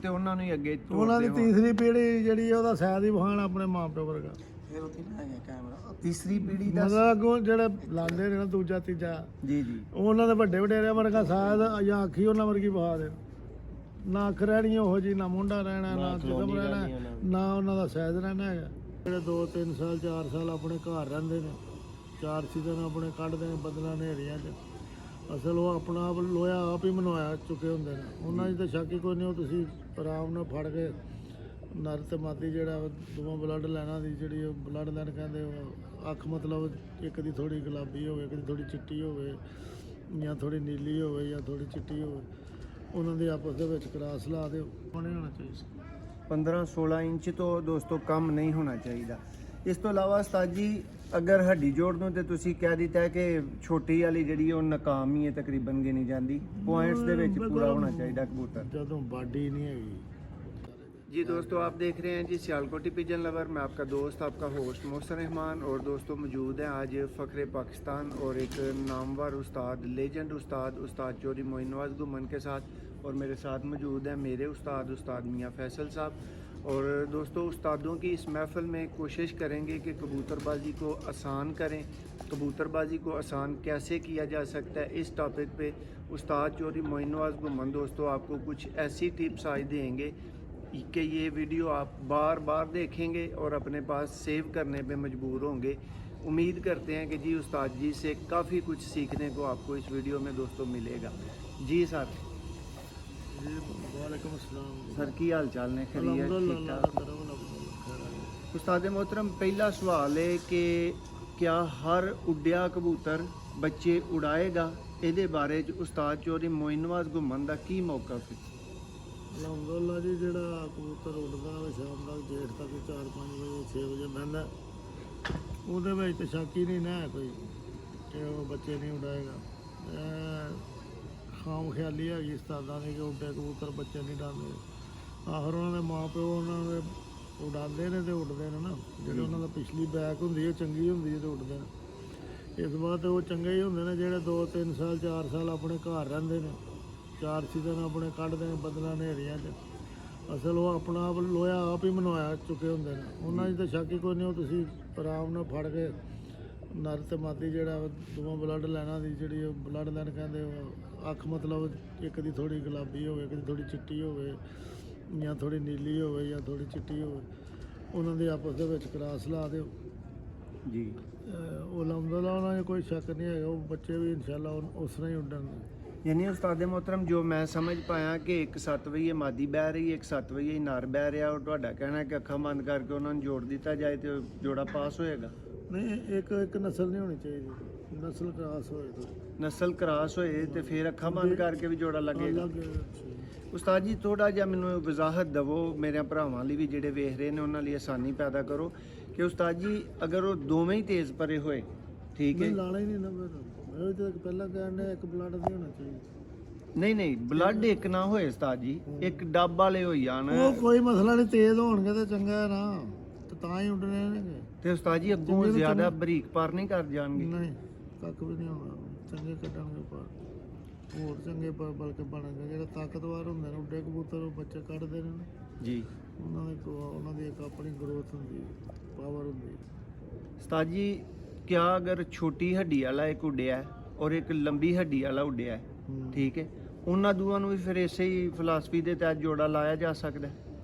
ਤੇ ਉਹਨਾਂ ਨੂੰ ਹੀ ਅੱਗੇ ਉਹਨਾਂ ਦੀ ਤੀਸਰੀ ਪੀੜ੍ਹੀ ਜਿਹੜੀ ਉਹਦਾ ਸ਼ਾਇਦ ਹੀ ਬਹਾਨ ਆਪਣੇ ਮਾਂ ਪਿਓ ਵਰਗਾ। ਫਿਰ ਉੱਥੇ ਨਾ ਹੈਗਾ ਕੈਮਰਾ ਤੀਸਰੀ ਪੀੜ੍ਹੀ ਦਾ ਮਤਲਬ ਅੱਗੋਂ ਜਿਹੜੇ ਲਾਉਂਦੇ ਨੇ ਨਾ ਦੂਜਾ ਤੀਜਾ ਜੀ ਜੀ ਉਹਨਾਂ ਦੇ ਵੱਡੇ ਵਡੇਰਿਆਂ ਵਰਗਾ ਸ਼ਾਇਦ ਜਾਂ ਅੱਖੀ ਉਹਨਾਂ ਵਰਗੀ ਬਹਾ ਦੇ ਨਾ ਅੱਖ ਰਹਿਣੀ ਉਹੋ ਜੀ, ਨਾ ਮੁੰਡਾ ਰਹਿਣਾ, ਨਾ ਜਿਸਮ ਰਹਿਣਾ, ਨਾ ਉਹਨਾਂ ਦਾ ਸ਼ਾਇਦ ਰਹਿਣਾ ਹੈਗਾ। ਜਿਹੜੇ 2-3 ਸਾਲ 4 ਸਾਲ ਆਪਣੇ ਘਰ ਰਹਿੰਦੇ ਨੇ, 4 ਸੀਜ਼ਨ ਆਪਣੇ ਕੱਢਦੇ ਨੇ ਬਦਲਾਂ ਹਨੇਰੀਆਂ 'ਚ, ਅਸਲ ਉਹ ਆਪਣਾ ਆਪ ਲੋਹਾ ਆਪ ਹੀ ਮਨਵਾਇਆ ਚੁੱਕੇ ਹੁੰਦੇ ਨੇ। ਉਹਨਾਂ 'ਚ ਤਾਂ ਸ਼ੱਕ ਹੀ ਕੋਈ ਨਹੀਂ, ਉਹ ਤੁਸੀਂ ਆਰਾਮ ਨਾਲ ਫੜ ਕੇ ਨਰ ਤੇ ਮਾਦੀ ਜਿਹੜਾ ਦੋਵਾਂ ਬਲੱਡ ਲੈਣਾ ਦੀ ਜਿਹੜੀ ਉਹ ਬਲੱਡ ਲੈਣ ਕਹਿੰਦੇ, ਉਹ ਅੱਖ ਮਤਲਬ ਇੱਕ ਦੀ ਥੋੜੀ ਗੁਲਾਬੀ ਹੋਵੇ, ਇੱਕ ਦੀ ਥੋੜੀ ਚਿੱਟੀ ਹੋਵੇ, ਜਾਂ ਥੋੜੀ ਨੀਲੀ ਹੋਵੇ ਜਾਂ ਥੋੜੀ ਚਿੱਟੀ ਹੋਵੇ, ਉਹਨਾਂ ਦੇ ਆਪਸ ਦੇ ਵਿੱਚ ਕਰਾਸ ਲਾ ਦਿਓ। ਬਣੇ ਹੋਣਾ ਚਾਹੀਦਾ 15-16 ਇੰਚ ਤੋਂ ਦੋਸਤੋ ਕਮ ਨਹੀਂ ਹੋਣਾ ਚਾਹੀਦਾ। ਇਸ ਤੋਂ ਇਲਾਵਾ ਉਸਤਾਦ ਜੀ ਅਗਰ ਹੱਡੀ ਜੋੜ ਨੂੰ ਤੇ ਤੁਸੀਂ ਕਹਿ ਦਿੱਤਾ ਕਿ ਛੋਟੀ ਵਾਲੀ ਜਿਹੜੀ ਉਹ ਨਾਕਾਮ ਹੀ ਹੈ, ਤਕਰੀਬਨ ਗਿਣੀ ਜਾਂਦੀ, ਪੁਆਇੰਟਸ ਦੇ ਵਿੱਚ ਪੂਰਾ ਹੋਣਾ ਚਾਹੀਦਾ ਕਬੂਤਰ ਜਦੋਂ ਬਾਡੀ नहीं है। जी दोस्तों, आप देख रहे हैं जी सियालकोटी पिजन लवर। मैं आपका दोस्त, आपका होस्ट मोहसिन रहमान। और दोस्तों मौजूद हैं आज फ़ख्रे पाकिस्तान और एक नामवर उस्ताद, लेजेंड उस्ताद चौधरी मोइन नवाज गुमन के साथ। और मेरे साथ मौजूद हैं मेरे उस्ताद मियाँ फैसल साहब। और दोस्तों उस्तादों की इस महफ़िल में कोशिश करेंगे कि कबूतरबाजी को आसान करें, कबूतरबाजी को आसान कैसे किया जा सकता है, इस टॉपिक पे उस्ताद चौधरी मोइन नवाज गुमन दोस्तों आपको कुछ ऐसी टिप्स आज देंगे कि ये वीडियो आप बार बार देखेंगे और अपने पास सेव करने पे मजबूर होंगे। उम्मीद करते हैं कि जी उस्ताद जी से काफ़ी कुछ सीखने को आपको इस वीडियो में दोस्तों मिलेगा। जी सर। वालेकुम अस्सलाम सर की हाल चाल ने? खैरियत ठीक ठाक। उस्ताद मोहतरम, पहला सवाल है कि क्या हर उड्डिया कबूतर बच्चे उड़ाएगा? ਇਹਦੇ ਬਾਰੇ ਚ ਉਸਤਾਦ ਚੌਧਰੀ ਮੋਇਨ ਨਵਾਜ਼ ਗੁਮਨ ਦਾ ਕੀ ਮੌਕਫ ਹੈ? ਅਲਹਮਦੁਲਿਲਾ ਜੀ, ਜਿਹੜਾ ਕਬੂਤਰ ਉੱਡਦਾ ਉਹ ਸ਼ਾਮ ਤੱਕ ਜੇਠ ਤੱਕ 4-5 ਵਜੇ 6 ਵਜੇ ਬਹਿੰਦਾ, ਉਹਦੇ ਵਿੱਚ ਤਾਂ ਸ਼ੱਕ ਹੀ ਨਹੀਂ ਨਾ ਕੋਈ ਕਿ ਉਹ ਬੱਚੇ ਨਹੀਂ ਉਡਾਏਗਾ। ਖਾਮ ਖਿਆਲੀ ਹੈਗੀ ਉਸਤਾਦਾਂ ਦੀ ਕਿ ਉੱਡੇ ਕਬੂਤਰ ਬੱਚੇ ਨਹੀਂ ਉਡਾਉਂਦੇ। ਆਖਰ ਉਹਨਾਂ ਦੇ ਮਾਂ ਪਿਓ ਉਹਨਾਂ ਦੇ ਉਡਾਉਂਦੇ ਨੇ ਤੇ ਉੱਡਦੇ ਨੇ ਨਾ। ਜਿਹੜੇ ਉਹਨਾਂ ਦਾ ਪਿਛਲੀ ਬੈਕ ਹੁੰਦੀ ਹੈ ਚੰਗੀ ਹੁੰਦੀ ਹੈ ਤੇ ਉੱਡਦੇ ਨੇ। ਇਸ ਬਾਤ ਉਹ ਚੰਗੇ ਹੀ ਹੁੰਦੇ ਨੇ ਜਿਹੜੇ 2-3 ਸਾਲ 4 ਸਾਲ ਆਪਣੇ ਘਰ ਰਹਿੰਦੇ ਨੇ, 4 ਸੀਜ਼ਨ ਆਪਣੇ ਕੱਢਦੇ ਨੇ ਬਦਲਾਂ ਹਨੇਰੀਆਂ 'ਚ, ਅਸਲ ਉਹ ਆਪਣਾ ਆਪ ਲੋਹਾ ਆਪ ਹੀ ਮਨਵਾਇਆ ਚੁੱਕੇ ਹੁੰਦੇ ਨੇ। ਉਹਨਾਂ 'ਚ ਤਾਂ ਸ਼ੱਕ ਹੀ ਕੋਈ ਨਹੀਂ, ਉਹ ਤੁਸੀਂ ਆਰਾਮ ਨਾਲ ਫੜ ਕੇ ਨਰ ਤੇ ਮਾਦੀ ਜਿਹੜਾ ਦੋਵਾਂ ਬਲੱਡ ਲੈਣਾ ਦੀ ਜਿਹੜੀ ਉਹ ਬਲੱਡ ਲੈਣ ਕਹਿੰਦੇ, ਉਹ ਅੱਖ ਮਤਲਬ ਇੱਕ ਦੀ ਥੋੜੀ ਗੁਲਾਬੀ ਹੋਵੇ, ਇੱਕ ਦੀ ਥੋੜੀ ਚਿੱਟੀ ਹੋਵੇ, ਜਾਂ ਥੋੜੀ ਨੀਲੀ ਹੋਵੇ ਜਾਂ ਥੋੜੀ ਚਿੱਟੀ ਹੋਵੇ, ਉਹਨਾਂ ਦੇ ਆਪਸ ਦੇ ਵਿੱਚ ਕਰਾਸ ਲਾ ਦਿਓ ਜੀ। ਉਹ ਅਲਹਮਦੁਲਿਲਾ ਉਹਨਾਂ 'ਚ ਕੋਈ ਸ਼ੱਕ ਨਹੀਂ ਹੈਗਾ, ਉਹ ਬੱਚੇ ਵੀ ਇਨਸ਼ਾਅੱਲਾ ਉਸ ਤਰ੍ਹਾਂ ਹੀ ਉੱਡਣਗੇ। यानी उस्ताद मोहतरम जो मैं समझ पाया कि एक 7 ਵਜੇ ਮਾਦੀ ਬਹਿ ਰਹੀ ਹੈ, एक 7 ਵਜੇ ਨਰ ਬਹਿ ਰਿਹਾ, ਔਰ ਤੁਹਾਡਾ ਕਹਿਣਾ ਕਿ ਅੱਖਾਂ ਬੰਦ ਕਰਕੇ ਉਹਨਾਂ ਨੂੰ ਜੋੜ ਦਿੱਤਾ ਜਾਏ ਤੇ ਜੋੜਾ ਪਾਸ ਹੋਏਗਾ? ਨਹੀਂ, ਇੱਕ ਨਸਲ ਨਹੀਂ ਹੋਣੀ ਚਾਹੀਦੀ, ਨਸਲ ਕ੍ਰਾਸ ਹੋਏ ਤਾਂ ਨਸਲ ਕ੍ਰਾਸ ਹੋਏ ਤੇ ਫਿਰ ਅੱਖਾਂ ਬੰਦ ਕਰਕੇ ਵੀ ਜੋੜਾ ਲੱਗੇਗਾ। ਉਸਤਾਦ ਜੀ ਥੋੜਾ ਜਿਹਾ ਮੈਨੂੰ ਵਜ਼ਾਹਤ ਦੇਵੋ, ਮੇਰੇ ਭਰਾਵਾਂ ਲਈ ਵੀ ਜਿਹੜੇ ਵੇਖ ਰਹੇ ਨੇ ਉਹਨਾਂ ਲਈ ਆਸਾਨੀ ਪੈਦਾ ਕਰੋ ਕਿ ਉਸਤਾਦ ਜੀ ਅਗਰ ਉਹ ਦੋਵੇਂ ਹੀ ਤੇਜ਼ ਪਰੇ ਹੋਏ, ਠੀਕ ਹੈ? ਲਾਣਾ ਹੀ ਨਹੀਂ ਨਾ, ਮੈਂ ਤਾਂ ਪਹਿਲਾਂ ਕਹਿੰਦਾ ਇੱਕ ਬਲੱਡ ਨਹੀਂ ਹੋਣਾ ਚਾਹੀਦਾ। ਨਹੀਂ ਬਲੱਡ ਇੱਕ ਨਾ ਹੋਏ ਉਸਤਾਦ ਜੀ, ਇੱਕ ਡੱਬ ਵਾਲੇ ਹੋਈ ਜਾਣ। ਉਹ ਕੋਈ ਮਸਲਾ ਨਹੀਂ, ਤੇਜ਼ ਹੋਣਗੇ ਤੇ ਚੰਗਾ ਹੈ ਨਾ, ਤੇ ਤਾਂ ਹੀ ਉੱਡਣੇ ਨੇ। ਤੇ ਉਸਤਾਦ ਜੀ ਅੱਗੋਂ ਜ਼ਿਆਦਾ ਬਰੀਕ ਪਰ ਨਹੀਂ ਕਰ ਜਾਣਗੇ? ਨਹੀਂ, ਕੱਖ ਵੀ ਨਹੀਂ ਹੋਣਾ, ਚੰਗੇ ਕੱਢਣਗੇ ਪਰ, ਹੋਰ ਚੰਗੇ ਪਰ ਬਲਕਿ ਬਣਨਗੇ। ਜਿਹੜੇ ਤਾਕਤਵਰ ਹੁੰਦੇ ਨੇ ਉੱਡੇ ਕਬੂਤਰ, ਉਹ ਬੱਚੇ ਕੱਢਦੇ ਨੇ ਜੀ, ਉਹਨਾਂ ਦੀ ਇੱਕ ਆਪਣੀ ਗਰੋਥ ਹੁੰਦੀ ਹੈ, ਪਾਵਰ ਹੁੰਦੀ ਹੈ। ਉਸਤਾਦ ਜੀ क्या अगर छोटी हड्डी वाला एक उड्डिया है और एक लंबी हड्डी वाला उड्डिया है, ठीक है, उन्होंने दोनों ਨੂੰ ਵੀ ਫਿਰ ਇਸੇ ਹੀ ਫਿਲਾਸਫੀ ਦੇ ਤਹਿਤ ਜੋੜਾ ਲਾਇਆ ਜਾ ਸਕਦਾ ਹੈ?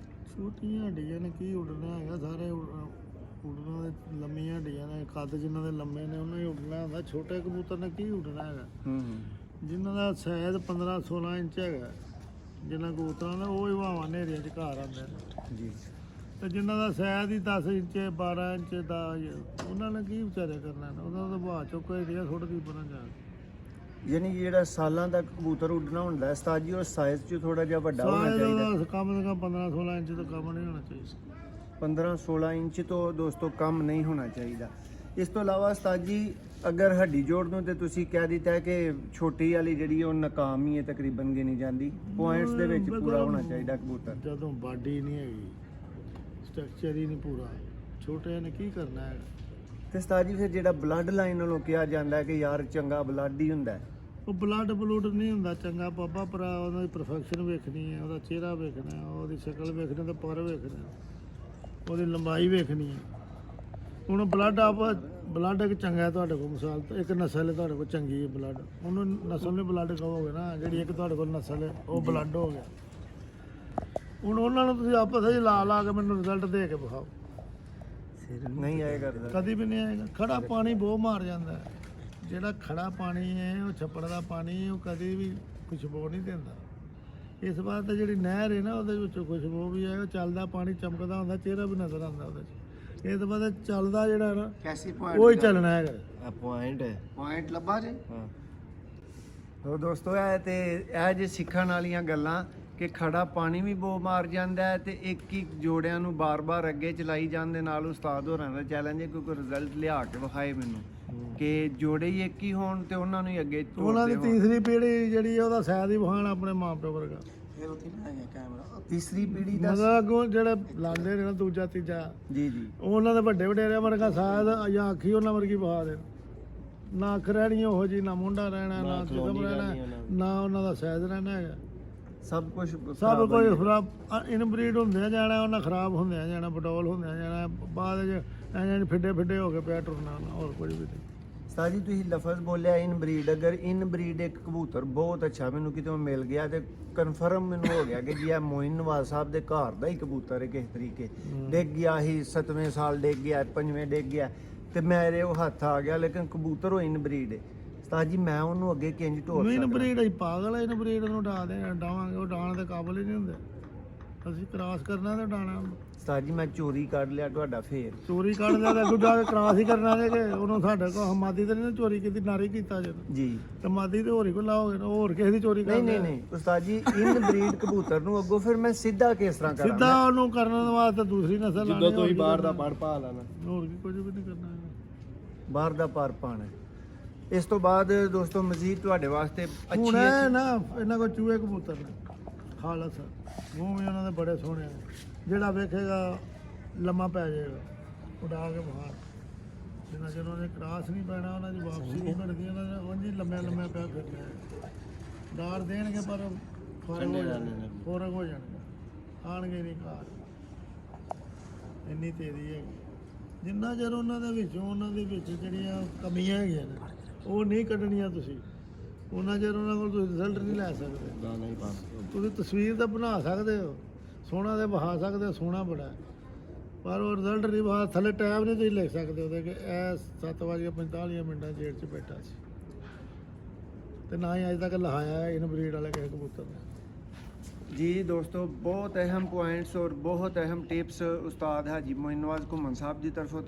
ਛੋਟੀਆਂ ਹੱਡੀਆਂ ਨੇ ਕੀ ਉੱਡਣਾ ਹੈਗਾ, ਸਾਰੇ ਉੱਡਣਾ ਦੇ ਲੰਮੀਆਂ ਹੱਡੀਆਂ ਨੇ, ਕੱਦ ਜਿਨ੍ਹਾਂ ਦੇ ਲੰਮੇ ਨੇ ਉਹਨਾਂ ਹੀ ਉੱਡਣਾ ਹੁੰਦਾ। ਛੋਟੇ ਕਬੂਤਰ ਨੇ ਕੀ ਉੱਡਣਾ ਹੈਗਾ? ਜਿਨ੍ਹਾਂ ਦਾ ਸ਼ਾਇਦ 15-16 ਇੰਚ ਹੈਗਾ, ਜਿਨ੍ਹਾਂ ਕਬੂਤਰਾਂ ਦਾ ਉਹ ਹੀ ਹਵਾਵਾਂ ਹਨੇਰੀਆਂ 'ਚ ਘਰ ਆਉਂਦੇ ਨੇ ਜੀ। ਤੇ ਜਿਨ੍ਹਾਂ ਦਾ ਸ਼ਾਇਦ ਹੀ 10 ਇੰਚ 12 ਇੰਚ ਦਾ, ਉਹਨਾਂ ਨੇ ਕੀ ਵਿਚਾਰੇ ਕਰਨਾ, ਉਹਨਾਂ ਦਾ ਬਾਅਦ ਚੋਂ ਕੋਈ ਰਿਹਾ ਥੋੜ੍ਹੀ ਬਣਾ ਜਾ। ਯਾਨੀ ਜਿਹੜਾ ਸਾਲਾਂ ਤੱਕ ਕਬੂਤਰ ਉੱਡਣਾ ਹੁੰਦਾ ਹੈ ਉਸਤਾਦ ਜੀ, ਉਹ ਸਾਈਜ਼ 'ਚ ਥੋੜਾ ਜਿਹਾ ਵੱਡਾ ਹੋਣਾ ਚਾਹੀਦਾ? ਕਮ ਸੇ ਕਮ 15-16 ਇੰਚ ਤੋਂ ਕਮ ਨਹੀਂ ਹੋਣਾ ਚਾਹੀਦਾ। 15-16 ਇੰਚ ਤੋਂ ਦੋਸਤੋ ਕਮ ਨਹੀਂ ਹੋਣਾ ਚਾਹੀਦਾ। ਇਸ ਤੋਂ ਇਲਾਵਾ ਉਸਤਾਦ ਜੀ ਅਗਰ ਹੱਡੀ ਜੋੜ ਨੂੰ ਤੇ ਤੁਸੀਂ ਕਹਿ ਦਿੱਤਾ ਕਿ ਛੋਟੀ ਵਾਲੀ ਜਿਹੜੀ ਉਹ ਨਾਕਾਮ ਹੀ ਹੈ, ਤਕਰੀਬਨ ਗਿਣੀ ਜਾਂਦੀ, ਪੁਆਇੰਟਸ ਦੇ ਵਿੱਚ ਪੂਰਾ ਹੋਣਾ ਚਾਹੀਦਾ ਕਬੂਤਰ। ਜਦੋਂ ਬਾਡੀ ਨਹੀਂ ਹੈਗੀ, ਸਟਰਕਚਰ ਹੀ ਨਹੀਂ ਪੂਰਾ, ਛੋਟੇ ਨੇ ਕੀ ਕਰਨਾ ਹੈ? ਤੇ ਉਸਤਾਦ ਜੀ ਫਿਰ ਜਿਹੜਾ ਬਲੱਡ ਲਾਈਨ ਨਾਲੋਂ ਕਿਹਾ ਜਾਂਦਾ ਹੈ ਕਿ ਯਾਰ ਚੰਗਾ ਬਲੱਡ ਹੀ ਹੁੰਦਾ ਹੈ, ਉਹ ਬਲੱਡ ਬਲੂਡ ਨਹੀਂ ਹੁੰਦਾ ਚੰਗਾ ਬਾਬਾ, ਪਰ ਉਹਨਾਂ ਦੀ ਪਰਫੈਕਸ਼ਨ ਵੇਖਣੀ ਹੈ, ਉਹਦਾ ਚਿਹਰਾ ਵੇਖਣਾ ਹੈ, ਉਹਦੀ ਸ਼ਕਲ ਵੇਖਣੀ ਤੇ ਪਰ ਵੇਖਣਾ, ਉਹਦੀ ਲੰਬਾਈ ਵੇਖਣੀ ਹੈ। ਹੁਣ ਬਲੱਡ ਇੱਕ ਚੰਗਾ ਹੈ ਤੁਹਾਡੇ ਕੋਲ, ਮਿਸਾਲ ਤੋਂ ਇੱਕ ਨਸਲ ਹੈ ਤੁਹਾਡੇ ਕੋਲ ਚੰਗੀ ਹੈ ਬਲੱਡ, ਉਹਨੂੰ ਨਸਲ ਨੂੰ ਬਲੱਡ ਕਹੋਗੇ ਨਾ, ਜਿਹੜੀ ਇੱਕ ਤੁਹਾਡੇ ਕੋਲ ਨਸਲ ਹੈ ਉਹ ਬਲੱਡ ਹੋ ਗਿਆ। ਹੁਣ ਉਹਨਾਂ ਨੂੰ ਤੁਸੀਂ ਆਪਸ ਵਿੱਚ ਲਾ ਕੇ ਮੈਨੂੰ ਰਿਜ਼ਲਟ ਦੇ ਕੇ ਵਿਖਾਓ, ਨਹੀਂ ਆਏਗਾ ਕਦੀ ਵੀ ਨਹੀਂ ਆਏਗਾ। ਖੜਾ ਪਾਣੀ ਬਹੁਤ ਮਾਰ ਜਾਂਦਾ ਹੈ, ਜਿਹੜਾ ਖੜਾ ਪਾਣੀ ਹੈ ਉਹ ਛੱਪੜ ਦਾ ਪਾਣੀ ਉਹ ਕਦੀ ਵੀ ਖੁਸ਼ਬੂ ਨਹੀਂ ਦਿੰਦਾ। ਇਸ ਵਾਰ ਤਾਂ ਜਿਹੜੀ ਨਹਿਰ ਹੈ ਨਾ ਉਹਦੇ ਵਿੱਚੋਂ ਖੁਸ਼ਬੂ ਵੀ ਹੈ, ਉਹ ਚੱਲਦਾ ਪਾਣੀ ਚਮਕਦਾ ਹੁੰਦਾ, ਚਿਹਰਾ ਵੀ ਨਜ਼ਰ ਆਉਂਦਾ ਉਹਦੇ 'ਚ। ਇਹ ਤੋਂ ਬਾਅਦ ਚੱਲਦਾ ਜਿਹੜਾ ਨਾ ਕੈਸੀ ਉਹ ਹੀ ਚੱਲਣਾ ਹੈਗਾ। ਪੁਆਇੰਟ ਲੱਭਾ ਜੇ ਹਾਂ। ਦੋਸਤੋ ਇਹ ਤੇ ਇਹ ਜੇ ਸਿੱਖਣ ਵਾਲੀਆਂ ਗੱਲਾਂ ਕਿ ਖੜਾ ਪਾਣੀ ਵੀ ਬੋ ਮਾਰ ਜਾਂਦਾ ਹੈ ਤੇ ਇੱਕ ਹੀ ਜੋੜਿਆਂ ਨੂੰ ਬਾਰ-ਬਾਰ ਅੱਗੇ ਚਲਾਈ ਜਾਣ ਦੇ ਨਾਲ ਉਸਤਾਦ ਹੋਰਾਂ ਦਾ ਚੈਲੰਜ ਹੈ ਕਿ ਕੋਈ ਰਿਜ਼ਲਟ ਲਿਆ ਕੇ ਵਿਖਾਏ ਮੈਨੂੰ ਕਿ ਜੋੜੇ ਹੀ ਇੱਕ ਹੀ ਹੋਣ ਤੇ ਉਹਨਾਂ ਨੂੰ ਹੀ ਅੱਗੇ ਉਹਨਾਂ ਦੀ ਤੀਸਰੀ ਪੀੜ੍ਹੀ ਜਿਹੜੀ ਹੈ ਉਹਦਾ ਸ਼ਾਇਦ ਹੀ ਵਹਾਣ ਆਪਣੇ ਮਾਂ ਪਿਓ ਵਰਗਾ। ਫਿਰ ਉੱਥੇ ਨਾ ਹੈ ਕੈਮਰਾ ਤੀਸਰੀ ਪੀੜ੍ਹੀ ਦਾ ਮਤਲਬ ਅੱਗੋਂ ਜਿਹੜੇ ਲਾਉਂਦੇ ਨੇ ਨਾ ਦੂਜਾ ਤੀਜਾ, ਜੀ ਜੀ, ਉਹਨਾਂ ਦੇ ਵੱਡੇ ਵਡੇਰਿਆਂ ਵਰਗਾ ਸ਼ਾਇਦ ਜਾਂ ਅੱਖੀ ਉਹਨਾਂ ਵਰਗੀ ਵਹਾ ਦੇਣ, ਨਾ ਅੱਖ ਰਹਿਣੀ ਉਹੋ ਜੀ, ਨਾ ਮੁੰਡਾ ਰਹਿਣਾ, ਨਾ ਜਿਸਮ ਰਹਿਣਾ, ਨਾ ਉਹਨਾਂ ਦਾ ਸ਼ਾਇਦ ਰਹਿਣਾ ਹੈਗਾ। ਸਭ ਕੁਝ ਖਰਾਬ ਇਨਬਰੀਡ ਹੁੰਦੇ ਆ ਜਾਣਾ, ਉਹਨਾਂ ਖਰਾਬ ਹੁੰਦੇ ਆ ਜਾਣਾ, ਬਟੋਲ ਹੁੰਦੇ ਆ ਜਾਣਾ, ਬਾਅਦ ਚ ਐਂ ਫਿੱਡੇ ਹੋ ਕੇ ਪਿਆ ਟੁਰਨਾ, ਹੋਰ ਕੁਝ ਵੀ ਨਹੀਂ। ਸਾਜੀ ਤੁਸੀਂ ਲਫ਼ਜ਼ ਬੋਲਿਆ ਇਨ ਬਰੀਡ, ਅਗਰ ਇਨ ਬਰੀਡ ਇੱਕ ਕਬੂਤਰ ਬਹੁਤ ਅੱਛਾ ਮੈਨੂੰ ਕਿਤੇ ਮਿਲ ਗਿਆ ਤੇ ਕਨਫਰਮ ਮੈਨੂੰ ਹੋ ਗਿਆ ਕਿ ਜੀ ਇਹ ਮੋਇਨ ਨਵਾਜ਼ ਸਾਹਿਬ ਦੇ ਘਰ ਦਾ ਹੀ ਕਬੂਤਰ ਹੈ, ਕਿਸੇ ਤਰੀਕੇ ਡਿੱਗ ਗਿਆ ਹੀ 7ਵੇਂ ਸਾਲ ਡਿੱਗ ਗਿਆ, 5ਵੇਂ ਡਿੱਗ ਗਿਆ ਤੇ ਮੇਰੇ ਉਹ ਹੱਥ ਆ ਗਿਆ, ਲੇਕਿਨ ਕਬੂਤਰ ਉਹ ਇਨ ਬਰੀਡ ਹੈ। ਉਸਤਾਦ ਜੀ ਮੈਂ ਉਹਨੂੰ ਅੱਗੇ ਕਿੰਜ ਢੋਲ ਇਨ ਬਰੀਡ ਹੀ ਪਾਗਲ ਹੈ, ਇਨ ਬਰੀਡ ਨੂੰ ਡਾਵਾਂਗੇ, ਉਹ ਡਾਣ ਦੇ ਕਾਬਲ ਹੀ ਨਹੀਂ ਹੁੰਦੇ। ਅਸੀਂ ਕ੍ਰਾਸ ਕਰਨਾ ਤੇ ਡਾਣਾ। ਉਸਤਾਦ ਜੀ ਮੈਂ ਚੋਰੀ ਕੱਢ ਲਿਆ ਤੁਹਾਡਾ, ਫੇਰ ਚੋਰੀ ਕੱਢ ਲਿਆ ਤੇ ਅੱਗੋਂ ਜਾ ਕੇ ਕ੍ਰਾਸ ਹੀ ਕਰਨਾ ਜੇ ਕਿ ਉਹਨੂੰ ਸਾਡੇ ਕੋਲ ਹਮਾਦੀ ਤੇ ਨਹੀਂ ਚੋਰੀ ਕੀਤੀ, ਨਾਰੀ ਕੀਤਾ ਜੇ ਜੀ, ਤੇ ਮਾਦੀ ਤੇ ਹੋਰ ਹੀ ਕੋ ਲਾਓਗੇ ਨਾ, ਹੋਰ ਕਿਸੇ ਦੀ ਚੋਰੀ ਕਰ ਨਹੀਂ ਉਸਤਾਦ ਜੀ ਇਨ ਬਰੀਡ ਕਬੂਤਰ ਨੂੰ ਅੱਗੋਂ ਫਿਰ ਮੈਂ ਸਿੱਧਾ ਕਿਸ ਤਰ੍ਹਾਂ ਕਰਾਂ? ਸਿੱਧਾ ਉਹਨੂੰ ਕਰਨ ਵਾਸਤੇ ਦੂਸਰੀ ਨਸਲ ਲਾਣੀ, ਜਦੋਂ ਤੁਸੀਂ ਬਾਹਰ ਦਾ ਪੜ ਪਾ ਲੈਣਾ, ਹੋਰ ਵੀ ਕੁਝ ਵੀ ਨਹੀਂ ਕਰਨਾ। ਬਾਹਰ ਦਾ ਪਰ ਪਾਣਾ। ਇਸ ਤੋਂ ਬਾਅਦ ਦੋਸਤੋ ਮਜ਼ੀਦ ਤੁਹਾਡੇ ਵਾਸਤੇ ਹੁਣ ਅੱਛੀ ਇਹ ਨਾ ਇਹਨਾਂ ਕੋਲ ਚੂਹੇ ਕਬੂਤਰ ਨੇ ਖਾਲਸ, ਮੂੰਹ ਵੀ ਉਹਨਾਂ ਦੇ ਬੜੇ ਸੋਹਣੇ ਨੇ, ਜਿਹੜਾ ਵੇਖੇਗਾ ਲੰਮਾ ਪੈ ਜਾਏਗਾ ਉਡਾ ਕੇ ਬਾਹਰ। ਜਿੰਨਾ ਚਿਰ ਉਹਨੇ ਕ੍ਰਾਸ ਨਹੀਂ ਪੈਣਾ, ਉਹਨਾਂ ਦੀ ਵਾਪਸੀ ਨਹੀਂ ਬਣਦੀ, ਉਹਨਾਂ ਨੇ ਉਂਝ ਹੀ ਲੰਮੇ ਪੈ ਫਿਰਨੇ ਡਾਰ ਦੇਣਗੇ ਪਰ ਫੋਰਗ ਹੋ ਜਾਣਗੇ, ਆਣਗੇ ਨਹੀਂ ਘਰ। ਇੰਨੀ ਤੇਜ਼ੀ ਹੈਗੀ। ਜਿੰਨਾ ਚਿਰ ਉਹਨਾਂ ਦੇ ਵਿੱਚ ਜਿਹੜੀਆਂ ਕਮੀਆਂ ਹੈਗੀਆਂ ਨੇ ਉਹ ਨਹੀਂ ਕੱਢਣੀਆਂ ਤੁਸੀਂ, ਉਹਨਾਂ ਚਿਰ ਉਹਨਾਂ ਕੋਲ ਤੁਸੀਂ ਰਿਜ਼ਲਟ ਨਹੀਂ ਲੈ ਸਕਦੇ। ਨਾ ਨਹੀਂ ਪਾ ਤੁਸੀਂ ਤਸਵੀਰ ਤਾਂ ਬਣਾ ਸਕਦੇ ਹੋ, ਸੋਹਣਾ ਤੇ ਬਹਾ ਸਕਦੇ ਹੋ, ਸੋਹਣਾ ਬੜਾ, ਪਰ ਉਹ ਰਿਜ਼ਲਟ ਨਹੀਂ ਬਹਾ, ਥੱਲੇ ਟਾਈਮ ਨਹੀਂ ਤੁਸੀਂ ਲਿਖ ਸਕਦੇ ਉਹਦੇ ਕਿ ਇਹ 7:45 ਜੇਲ੍ਹ 'ਚ ਬੈਠਾ ਸੀ, ਤੇ ਨਾ ਹੀ ਅੱਜ ਤੱਕ ਲਹਾਇਆ ਇਨ ਬਰੀਡ ਵਾਲੇ ਕਿਸੇ ਕਬੂਤਰ ਨੇ। जी दोस्तों बहुत अहम पॉइंट्स और बहुत अहम टिप्स उस्ताद हाजी मोइन नवाज घुमन साहब की तरफों